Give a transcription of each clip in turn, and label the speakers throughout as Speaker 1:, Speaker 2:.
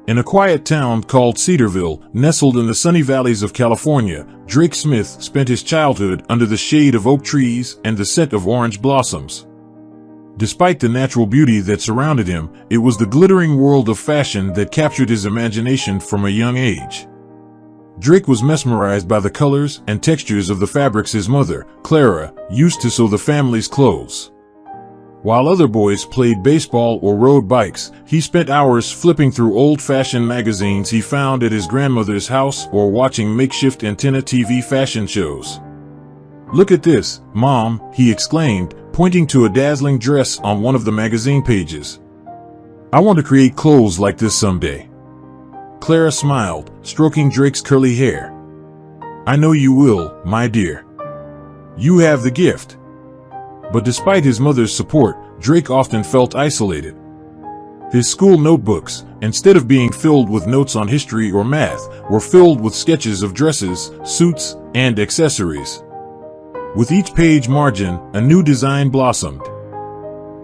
Speaker 1: In a quiet town called Cedarville, nestled in the sunny valleys of California, Drake Smith spent his childhood under the shade of oak trees and the scent of orange blossoms. Despite the natural beauty that surrounded him, it was the glittering world of fashion that captured his imagination from a young age. Drake was mesmerized by the colors and textures of the fabrics his mother, Clara, used to sew the family's clothes. While other boys played baseball or rode bikes, he spent hours flipping through old-fashioned magazines he found at his grandmother's house or watching makeshift antenna TV fashion shows. "Look at this, Mom," he exclaimed, pointing to a dazzling dress on one of the magazine pages. "I want to create clothes like this someday." Clara smiled, stroking Drake's curly hair. "I know you will, my dear. You have the gift." But despite his mother's support, Drake often felt isolated. His school notebooks, instead of being filled with notes on history or math, were filled with sketches of dresses, suits, and accessories. With each page margin, a new design blossomed.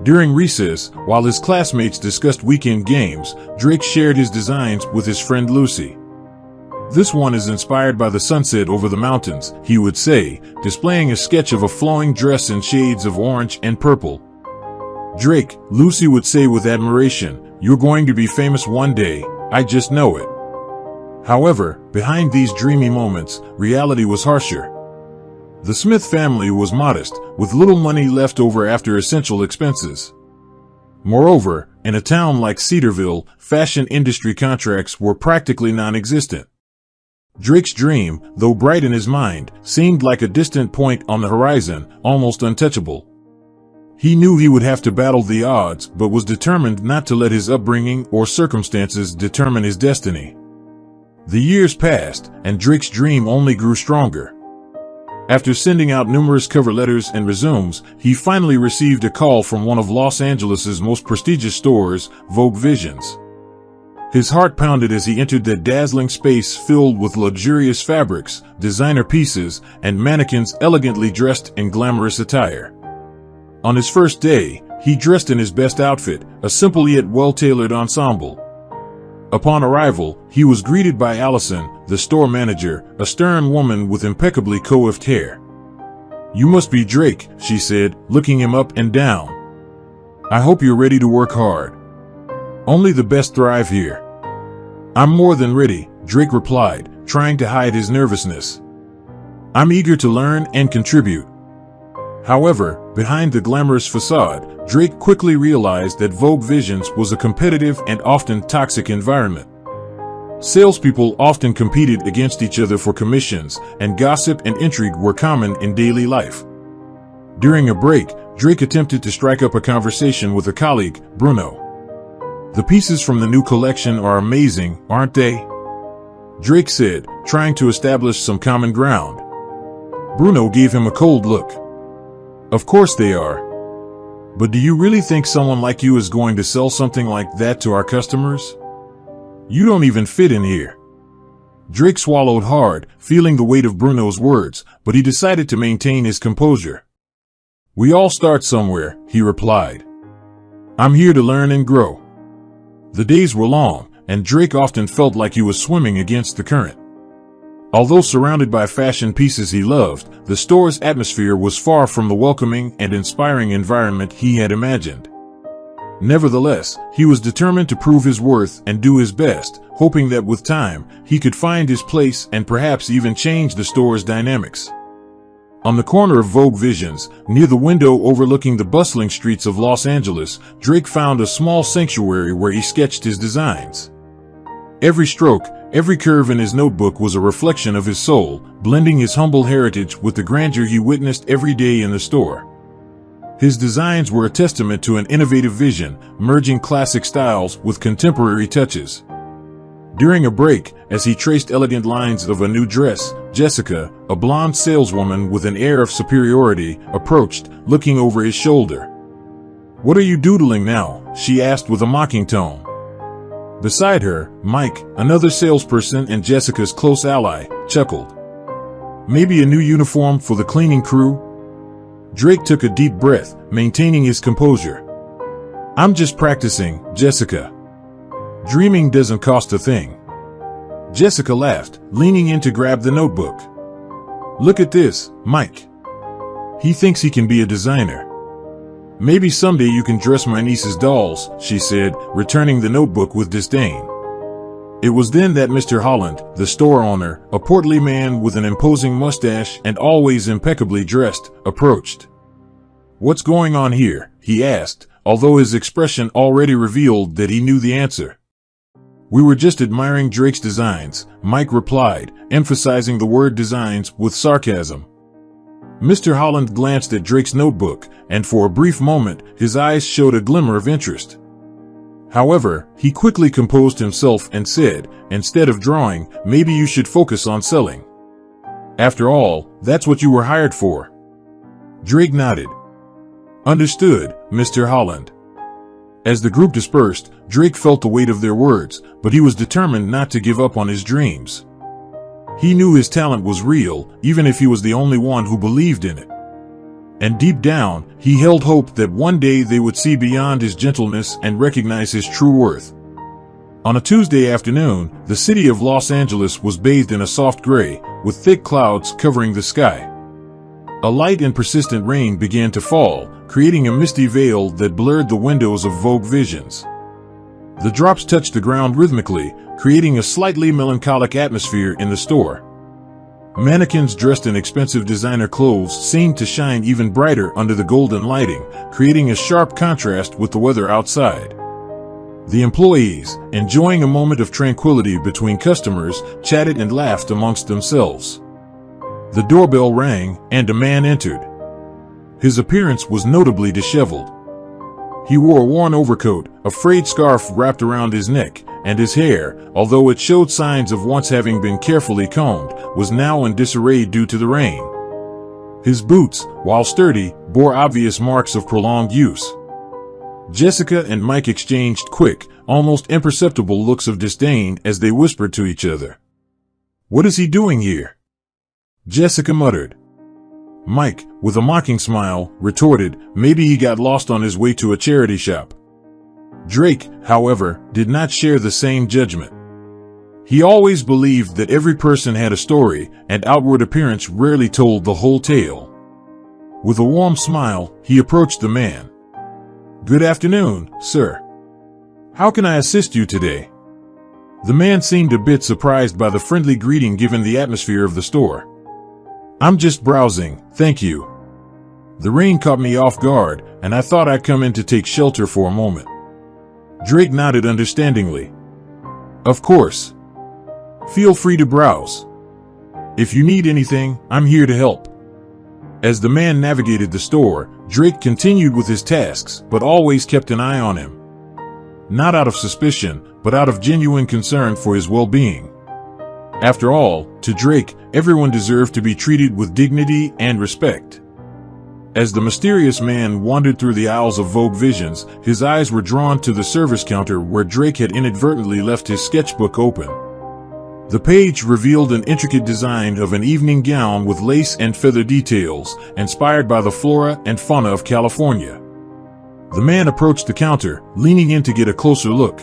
Speaker 1: During recess, while his classmates discussed weekend games, Drake shared his designs with his friend Lucy. "This one is inspired by the sunset over the mountains," he would say, displaying a sketch of a flowing dress in shades of orange and purple. "Drake," Lucy would say with admiration, "you're going to be famous one day, I just know it." However, behind these dreamy moments, reality was harsher. The Smith family was modest, with little money left over after essential expenses. Moreover, in a town like Cedarville, fashion industry contracts were practically non-existent. Drake's dream, though bright in his mind, seemed like a distant point on the horizon, almost untouchable. He knew he would have to battle the odds, but was determined not to let his upbringing or circumstances determine his destiny. The years passed, and Drake's dream only grew stronger. After sending out numerous cover letters and resumes, he finally received a call from one of Los Angeles's most prestigious stores, Vogue Visions. His heart pounded as he entered that dazzling space filled with luxurious fabrics, designer pieces, and mannequins elegantly dressed in glamorous attire. On his first day, he dressed in his best outfit, a simple yet well-tailored ensemble. Upon arrival, he was greeted by Allison, the store manager, a stern woman with impeccably coiffed hair. "You must be Drake," she said, looking him up and down. "I hope you're ready to work hard. Only the best thrive here." "I'm more than ready," Drake replied, trying to hide his nervousness. "I'm eager to learn and contribute." However, behind the glamorous facade, Drake quickly realized that Vogue Visions was a competitive and often toxic environment. Salespeople often competed against each other for commissions, and gossip and intrigue were common in daily life. During a break, Drake attempted to strike up a conversation with a colleague, Bruno. "The pieces from the new collection are amazing, aren't they?" Drake said, trying to establish some common ground. Bruno gave him a cold look. "Of course they are. But do you really think someone like you is going to sell something like that to our customers? You don't even fit in here." Drake swallowed hard, feeling the weight of Bruno's words, but he decided to maintain his composure. "We all start somewhere," he replied. "I'm here to learn and grow." The days were long, and Drake often felt like he was swimming against the current. Although surrounded by fashion pieces he loved, the store's atmosphere was far from the welcoming and inspiring environment he had imagined. Nevertheless, he was determined to prove his worth and do his best, hoping that with time, he could find his place and perhaps even change the store's dynamics. On the corner of Vogue Visions, near the window overlooking the bustling streets of Los Angeles, Drake found a small sanctuary where he sketched his designs. Every stroke, every curve in his notebook was a reflection of his soul, blending his humble heritage with the grandeur he witnessed every day in the store. His designs were a testament to an innovative vision, merging classic styles with contemporary touches. During a break, as he traced elegant lines of a new dress, Jessica, a blonde saleswoman with an air of superiority, approached, looking over his shoulder. "What are you doodling now?" she asked with a mocking tone. Beside her, Mike, another salesperson and Jessica's close ally, chuckled. "Maybe a new uniform for the cleaning crew?" Drake took a deep breath, maintaining his composure. "I'm just practicing, Jessica. Dreaming doesn't cost a thing. Jessica laughed, leaning in to grab the notebook. Look at this, Mike. He thinks he can be a designer. Maybe someday you can dress my niece's dolls, she said, returning the notebook with disdain. It was then that Mr. Holland, the store owner, a portly man with an imposing mustache and always impeccably dressed, approached. What's going on here? He asked, although his expression already revealed that he knew the answer. We were just admiring Drake's designs, Mike replied, emphasizing the word designs with sarcasm. Mr. Holland glanced at Drake's notebook, and for a brief moment, his eyes showed a glimmer of interest. However, he quickly composed himself and said, instead of drawing, maybe you should focus on selling. After all, that's what you were hired for. Drake nodded. Understood, Mr. Holland. As the group dispersed, Drake felt the weight of their words, but he was determined not to give up on his dreams. He knew his talent was real, even if he was the only one who believed in it. And deep down, he held hope that one day they would see beyond his gentleness and recognize his true worth. On a Tuesday afternoon, the city of Los Angeles was bathed in a soft gray, with thick clouds covering the sky. A light and persistent rain began to fall, creating a misty veil that blurred the windows of Vogue Visions. The drops touched the ground rhythmically, creating a slightly melancholic atmosphere in the store. Mannequins dressed in expensive designer clothes seemed to shine even brighter under the golden lighting, creating a sharp contrast with the weather outside. The employees, enjoying a moment of tranquility between customers, chatted and laughed amongst themselves. The doorbell rang, and a man entered. His appearance was notably disheveled. He wore a worn overcoat, a frayed scarf wrapped around his neck, and his hair, although it showed signs of once having been carefully combed, was now in disarray due to the rain. His boots, while sturdy, bore obvious marks of prolonged use. Jessica and Mike exchanged quick, almost imperceptible looks of disdain as they whispered to each other. "What is he doing here?" Jessica muttered. Mike, with a mocking smile, retorted, maybe he got lost on his way to a charity shop. Drake, however, did not share the same judgment. He always believed that every person had a story, and outward appearance rarely told the whole tale. With a warm smile, he approached the man. "Good afternoon, sir. How can I assist you today?" The man seemed a bit surprised by the friendly greeting given the atmosphere of the store. "I'm just browsing, thank you. The rain caught me off guard, and I thought I'd come in to take shelter for a moment." Drake nodded understandingly. "Of course. Feel free to browse. If you need anything, I'm here to help." As the man navigated the store, Drake continued with his tasks, but always kept an eye on him. Not out of suspicion, but out of genuine concern for his well-being. After all, to Drake, everyone deserved to be treated with dignity and respect. As the mysterious man wandered through the aisles of Vogue Visions, his eyes were drawn to the service counter where Drake had inadvertently left his sketchbook open. The page revealed an intricate design of an evening gown with lace and feather details, inspired by the flora and fauna of California. The man approached the counter, leaning in to get a closer look.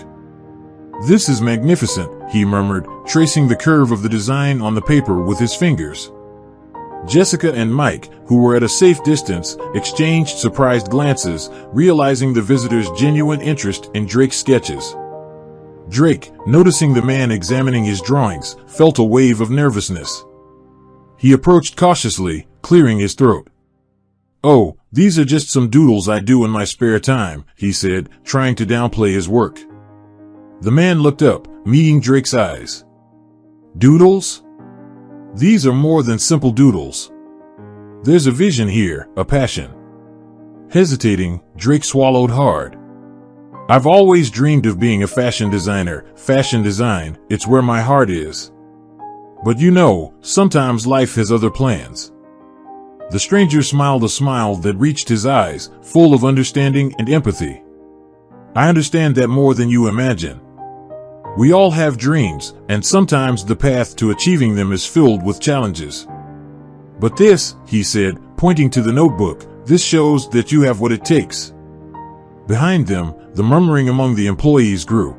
Speaker 1: "This is magnificent," he murmured, tracing the curve of the design on the paper with his fingers. Jessica and Mike, who were at a safe distance, exchanged surprised glances, realizing the visitor's genuine interest in Drake's sketches. Drake, noticing the man examining his drawings, felt a wave of nervousness. He approached cautiously, clearing his throat. "Oh, these are just some doodles I do in my spare time," he said, trying to downplay his work. The man looked up, meeting Drake's eyes. "Doodles? These are more than simple doodles. There's a vision here, a passion." Hesitating, Drake swallowed hard. "I've always dreamed of being a fashion designer. Fashion design, it's where my heart is. But you know, sometimes life has other plans." The stranger smiled a smile that reached his eyes, full of understanding and empathy. "I understand that more than you imagine. We all have dreams, and sometimes the path to achieving them is filled with challenges. But this," he said, pointing to the notebook, "this shows that you have what it takes." Behind them, the murmuring among the employees grew.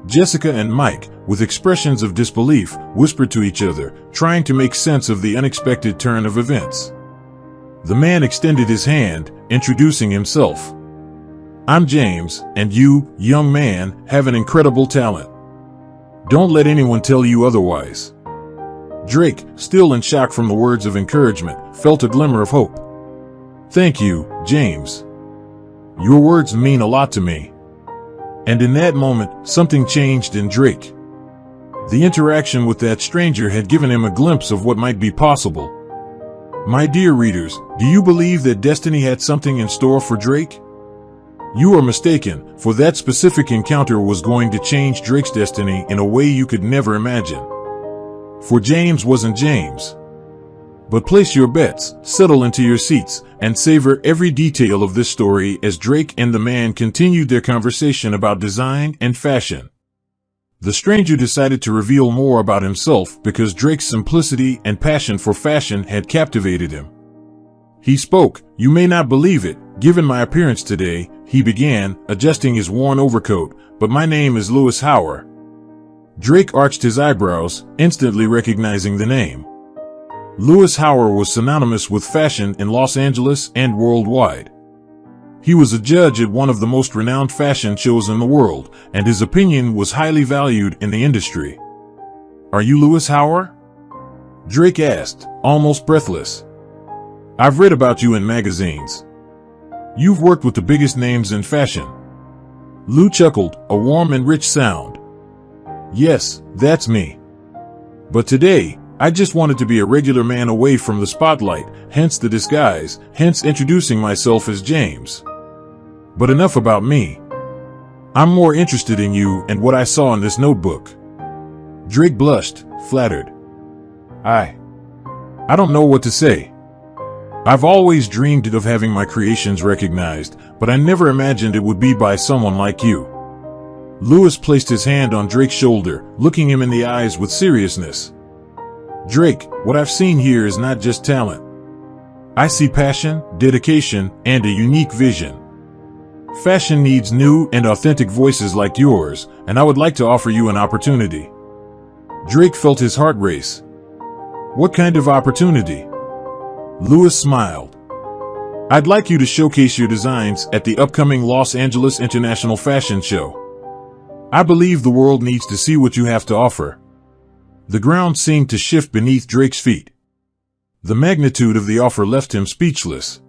Speaker 1: Jessica and Mike, with expressions of disbelief, whispered to each other, trying to make sense of the unexpected turn of events. The man extended his hand, introducing himself. "I'm James, and you, young man, have an incredible talent. Don't let anyone tell you otherwise." Drake, still in shock from the words of encouragement, felt a glimmer of hope. "Thank you, James. Your words mean a lot to me." And in that moment, something changed in Drake. The interaction with that stranger had given him a glimpse of what might be possible. My dear readers, do you believe that destiny had something in store for Drake? You are mistaken, for that specific encounter was going to change Drake's destiny in a way you could never imagine. For James wasn't James. But place your bets, settle into your seats, and savor every detail of this story as Drake and the man continued their conversation about design and fashion. The stranger decided to reveal more about himself because Drake's simplicity and passion for fashion had captivated him. He spoke. "You may not believe it, given my appearance today," he began, adjusting his worn overcoat, "but my name is Louis Hauer." Drake arched his eyebrows, instantly recognizing the name. Louis Hauer was synonymous with fashion in Los Angeles and worldwide. He was a judge at one of the most renowned fashion shows in the world, and his opinion was highly valued in the industry. "Are you Louis Hauer?" Drake asked, almost breathless. "I've read about you in magazines. You've worked with the biggest names in fashion." Lou chuckled, a warm and rich sound. "Yes, that's me. But today, I just wanted to be a regular man away from the spotlight, hence the disguise, hence introducing myself as James. But enough about me. I'm more interested in you and what I saw in this notebook." Drake blushed, flattered. I don't know what to say. I've always dreamed of having my creations recognized, but I never imagined it would be by someone like you." Louis placed his hand on Drake's shoulder, looking him in the eyes with seriousness. "Drake, what I've seen here is not just talent. I see passion, dedication, and a unique vision. Fashion needs new and authentic voices like yours, and I would like to offer you an opportunity." Drake felt his heart race. "What kind of opportunity?" Louis smiled. "I'd like you to showcase your designs at the upcoming Los Angeles International Fashion Show. I believe the world needs to see what you have to offer." The ground seemed to shift beneath Drake's feet. The magnitude of the offer left him speechless.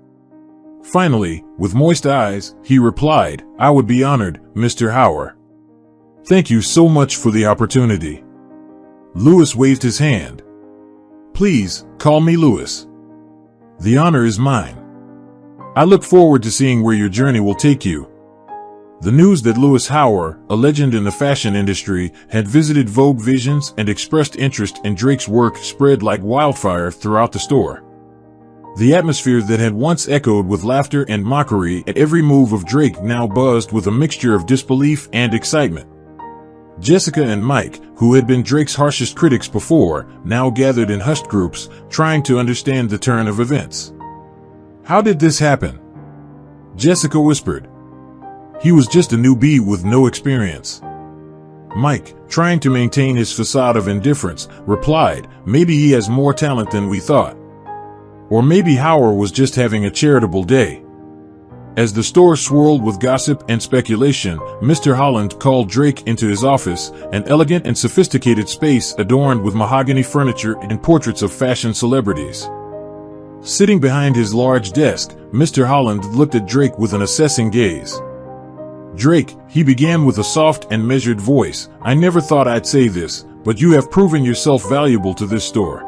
Speaker 1: Finally, with moist eyes, he replied, "I would be honored, Mr. Hauer. Thank you so much for the opportunity." Louis waved his hand. "Please, call me Louis. The honor is mine. I look forward to seeing where your journey will take you." The news that Louis Hauer, a legend in the fashion industry, had visited Vogue Visions and expressed interest in Drake's work spread like wildfire throughout the store. The atmosphere that had once echoed with laughter and mockery at every move of Drake now buzzed with a mixture of disbelief and excitement. Jessica and Mike, who had been Drake's harshest critics before, now gathered in hushed groups, trying to understand the turn of events. "How did this happen?" Jessica whispered. "He was just a newbie with no experience." Mike, trying to maintain his facade of indifference, replied, "Maybe he has more talent than we thought. Or maybe Hauer was just having a charitable day." As the store swirled with gossip and speculation, Mr. Holland called Drake into his office, an elegant and sophisticated space adorned with mahogany furniture and portraits of fashion celebrities. Sitting behind his large desk, Mr. Holland looked at Drake with an assessing gaze. "Drake," he began with a soft and measured voice, "I never thought I'd say this, but you have proven yourself valuable to this store.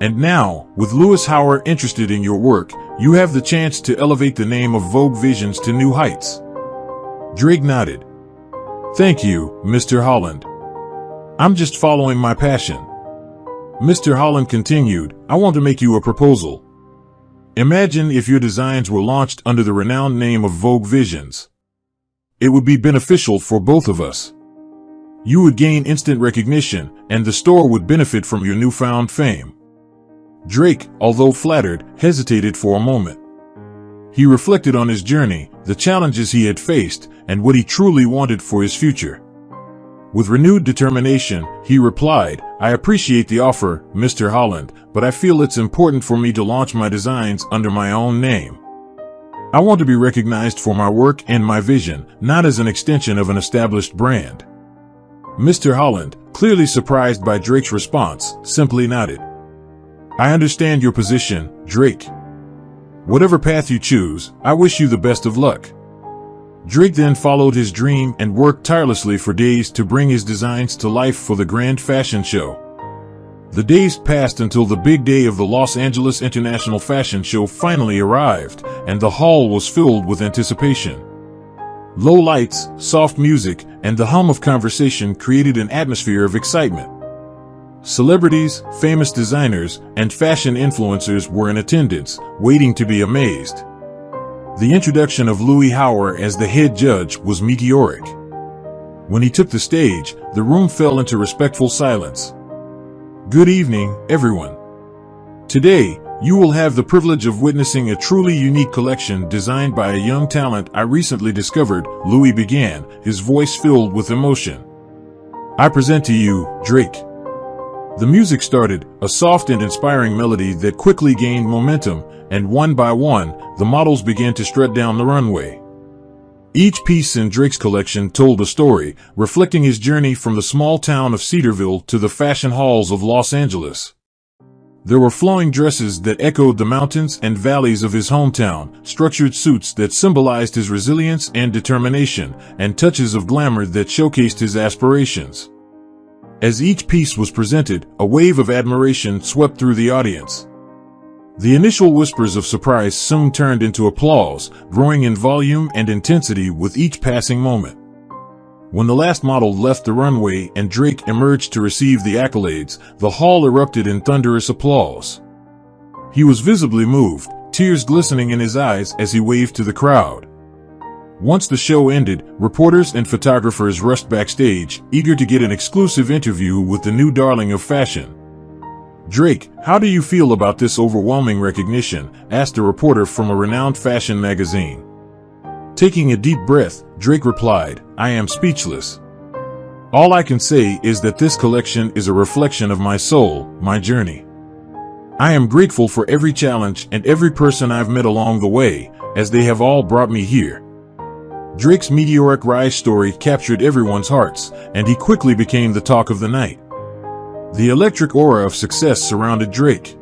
Speaker 1: And now, with Louis Hauer interested in your work, you have the chance to elevate the name of Vogue Visions to new heights." Drake nodded. "Thank you, Mr. Holland. I'm just following my passion." Mr. Holland continued, "I want to make you a proposal. Imagine if your designs were launched under the renowned name of Vogue Visions. It would be beneficial for both of us. You would gain instant recognition, and the store would benefit from your newfound fame." Drake, although flattered, hesitated for a moment. He reflected on his journey, the challenges he had faced, and what he truly wanted for his future. With renewed determination, he replied, "I appreciate the offer, Mr. Holland, but I feel it's important for me to launch my designs under my own name. I want to be recognized for my work and my vision, not as an extension of an established brand." Mr. Holland, clearly surprised by Drake's response, simply nodded. "I understand your position, Drake. Whatever path you choose, I wish you the best of luck." Drake then followed his dream and worked tirelessly for days to bring his designs to life for the grand fashion show. The days passed until the big day of the Los Angeles International Fashion Show finally arrived, and the hall was filled with anticipation. Low lights, soft music, and the hum of conversation created an atmosphere of excitement. Celebrities, famous designers, and fashion influencers were in attendance, waiting to be amazed. The introduction of Louis Hauer as the head judge was meteoric. When he took the stage, the room fell into respectful silence. "Good evening, everyone. Today, you will have the privilege of witnessing a truly unique collection designed by a young talent I recently discovered," Louis began, his voice filled with emotion. "I present to you, Drake." The music started, a soft and inspiring melody that quickly gained momentum, and one by one, the models began to strut down the runway. Each piece in Drake's collection told a story, reflecting his journey from the small town of Cedarville to the fashion halls of Los Angeles. There were flowing dresses that echoed the mountains and valleys of his hometown, structured suits that symbolized his resilience and determination, and touches of glamour that showcased his aspirations. As each piece was presented, a wave of admiration swept through the audience. The initial whispers of surprise soon turned into applause, growing in volume and intensity with each passing moment. When the last model left the runway and Drake emerged to receive the accolades, the hall erupted in thunderous applause. He was visibly moved, tears glistening in his eyes as he waved to the crowd. Once the show ended, reporters and photographers rushed backstage, eager to get an exclusive interview with the new darling of fashion. "Drake, how do you feel about this overwhelming recognition?" asked a reporter from a renowned fashion magazine. Taking a deep breath, Drake replied, "I am speechless. All I can say is that this collection is a reflection of my soul, my journey. I am grateful for every challenge and every person I've met along the way, as they have all brought me here." Drake's meteoric rise story captured everyone's hearts, and he quickly became the talk of the night. The electric aura of success surrounded Drake.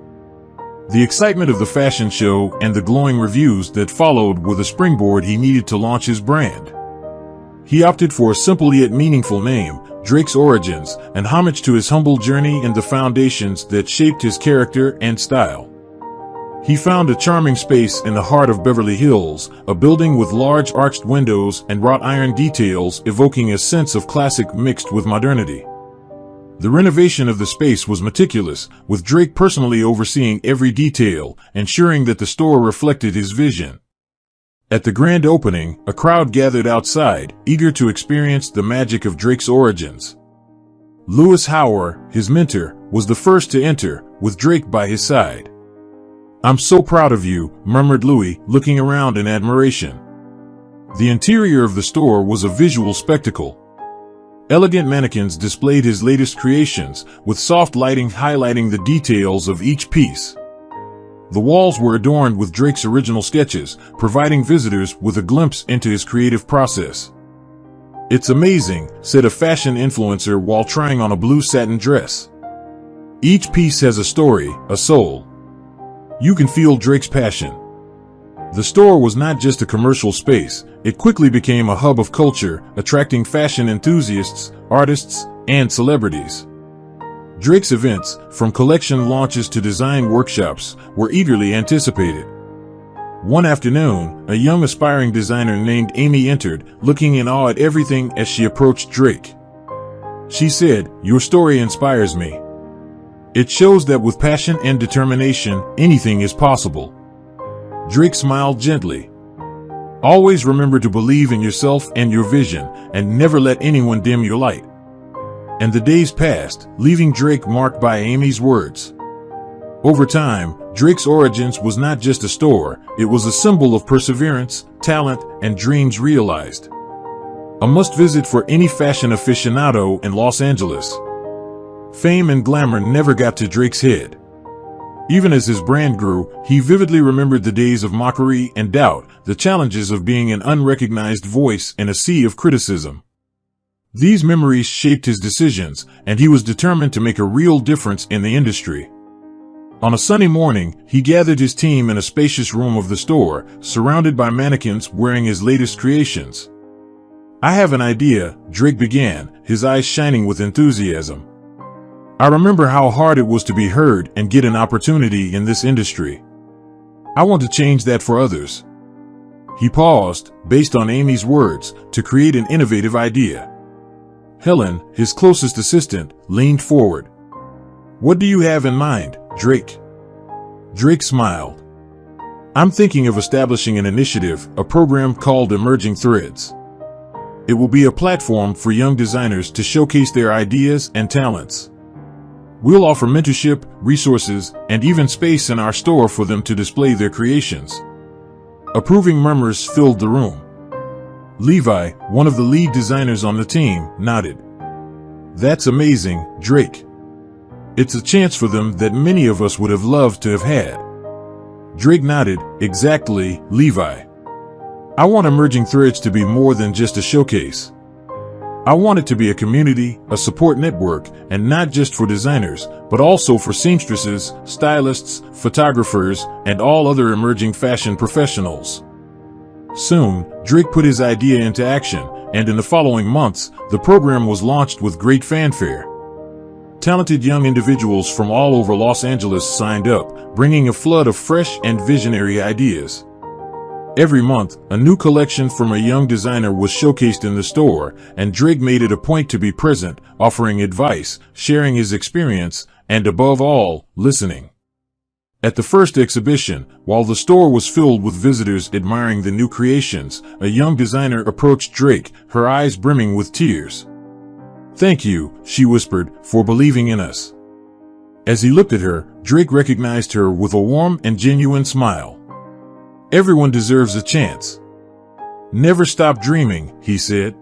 Speaker 1: The excitement of the fashion show and the glowing reviews that followed were the springboard he needed to launch his brand. He opted for a simple yet meaningful name, Drake's Origins, an homage to his humble journey and the foundations that shaped his character and style. He found a charming space in the heart of Beverly Hills, a building with large arched windows and wrought iron details evoking a sense of classic mixed with modernity. The renovation of the space was meticulous, with Drake personally overseeing every detail, ensuring that the store reflected his vision. At the grand opening, a crowd gathered outside, eager to experience the magic of Drake's Origins. Louis Hauer, his mentor, was the first to enter, with Drake by his side. "I'm so proud of you," murmured Louis, looking around in admiration. The interior of the store was a visual spectacle. Elegant mannequins displayed his latest creations, with soft lighting highlighting the details of each piece. The walls were adorned with Drake's original sketches, providing visitors with a glimpse into his creative process. "It's amazing," said a fashion influencer while trying on a blue satin dress. "Each piece has a story, a soul. You can feel Drake's passion." The store was not just a commercial space, it quickly became a hub of culture, attracting fashion enthusiasts, artists, and celebrities. Drake's events, from collection launches to design workshops, were eagerly anticipated. One afternoon, a young aspiring designer named Amy entered, looking in awe at everything as she approached Drake. She said, "Your story inspires me. It shows that with passion and determination, anything is possible." Drake smiled gently. "Always remember to believe in yourself and your vision, and never let anyone dim your light." And the days passed, leaving Drake marked by Amy's words. Over time, Drake's Origins was not just a store, it was a symbol of perseverance, talent, and dreams realized. A must-visit for any fashion aficionado in Los Angeles. Fame and glamour never got to Drake's head. Even as his brand grew, he vividly remembered the days of mockery and doubt, the challenges of being an unrecognized voice in a sea of criticism. These memories shaped his decisions, and he was determined to make a real difference in the industry. On a sunny morning, he gathered his team in a spacious room of the store, surrounded by mannequins wearing his latest creations. "I have an idea," Drake began, his eyes shining with enthusiasm. "I remember how hard it was to be heard and get an opportunity in this industry. I want to change that for others." He paused, based on Amy's words, to create an innovative idea. Helen, his closest assistant, leaned forward. "What do you have in mind, Drake?" Drake smiled. "I'm thinking of establishing an initiative, a program called Emerging Threads. It will be a platform for young designers to showcase their ideas and talents. We'll offer mentorship, resources, and even space in our store for them to display their creations." Approving murmurs filled the room. Levi, one of the lead designers on the team, nodded. "That's amazing, Drake. It's a chance for them that many of us would have loved to have had." Drake nodded. "Exactly, Levi. I want Emerging Threads to be more than just a showcase. I want it to be a community, a support network, and not just for designers, but also for seamstresses, stylists, photographers, and all other emerging fashion professionals." Soon, Drake put his idea into action, and in the following months, the program was launched with great fanfare. Talented young individuals from all over Los Angeles signed up, bringing a flood of fresh and visionary ideas. Every month, a new collection from a young designer was showcased in the store, and Drake made it a point to be present, offering advice, sharing his experience, and above all, listening. At the first exhibition, while the store was filled with visitors admiring the new creations, a young designer approached Drake, her eyes brimming with tears. "Thank you," she whispered, "for believing in us." As he looked at her, Drake recognized her with a warm and genuine smile. "Everyone deserves a chance. Never stop dreaming," he said.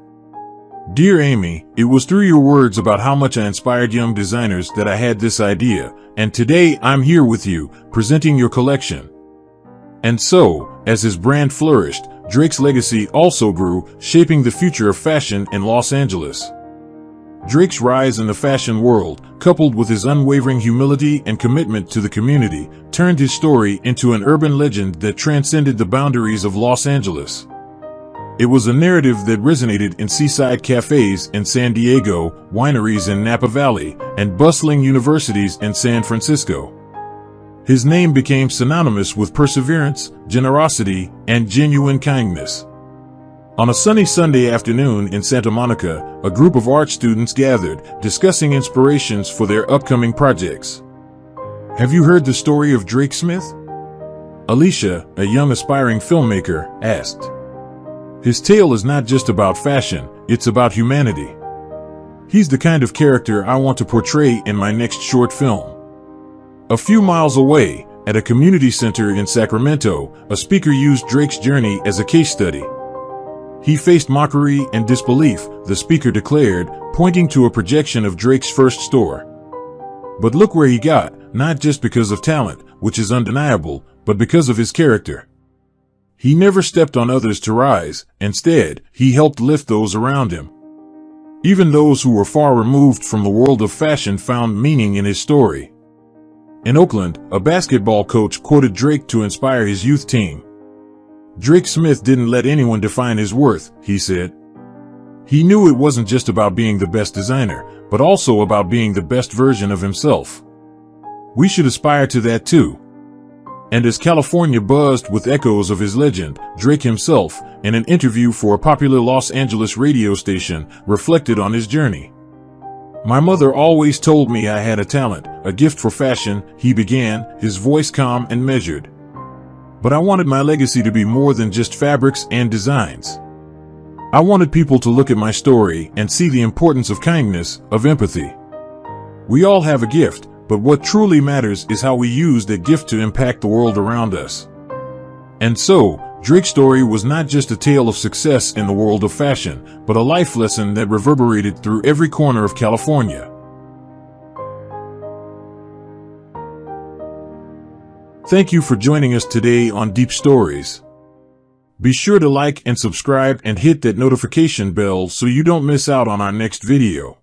Speaker 1: "Dear Amy, it was through your words about how much I inspired young designers that I had this idea, and today I'm here with you, presenting your collection." And so, as his brand flourished, Drake's legacy also grew, shaping the future of fashion in Los Angeles. Drake's rise in the fashion world, coupled with his unwavering humility and commitment to the community, turned his story into an urban legend that transcended the boundaries of Los Angeles. It was a narrative that resonated in seaside cafes in San Diego, wineries in Napa Valley, and bustling universities in San Francisco. His name became synonymous with perseverance, generosity, and genuine kindness. On a sunny Sunday afternoon in Santa Monica, a group of art students gathered, discussing inspirations for their upcoming projects. "Have you heard the story of Drake Smith?" Alicia, a young aspiring filmmaker, asked. "His tale is not just about fashion, it's about humanity. He's the kind of character I want to portray in my next short film." A few miles away, at a community center in Sacramento, a speaker used Drake's journey as a case study. "He faced mockery and disbelief," the speaker declared, pointing to a projection of Drake's first store. "But look where he got, not just because of talent, which is undeniable, but because of his character. He never stepped on others to rise. Instead, he helped lift those around him." Even those who were far removed from the world of fashion found meaning in his story. In Oakland, a basketball coach quoted Drake to inspire his youth team. "Drake Smith didn't let anyone define his worth," he said. "He knew it wasn't just about being the best designer, but also about being the best version of himself. We should aspire to that too." And as California buzzed with echoes of his legend, Drake himself, in an interview for a popular Los Angeles radio station, reflected on his journey. "My mother always told me I had a talent, a gift for fashion," he began, his voice calm and measured. "But I wanted my legacy to be more than just fabrics and designs. I wanted people to look at my story and see the importance of kindness, of empathy. We all have a gift, but what truly matters is how we use that gift to impact the world around us." And so, Drake's story was not just a tale of success in the world of fashion, but a life lesson that reverberated through every corner of California. Thank you for joining us today on Deep Stories. Be sure to like and subscribe and hit that notification bell so you don't miss out on our next video.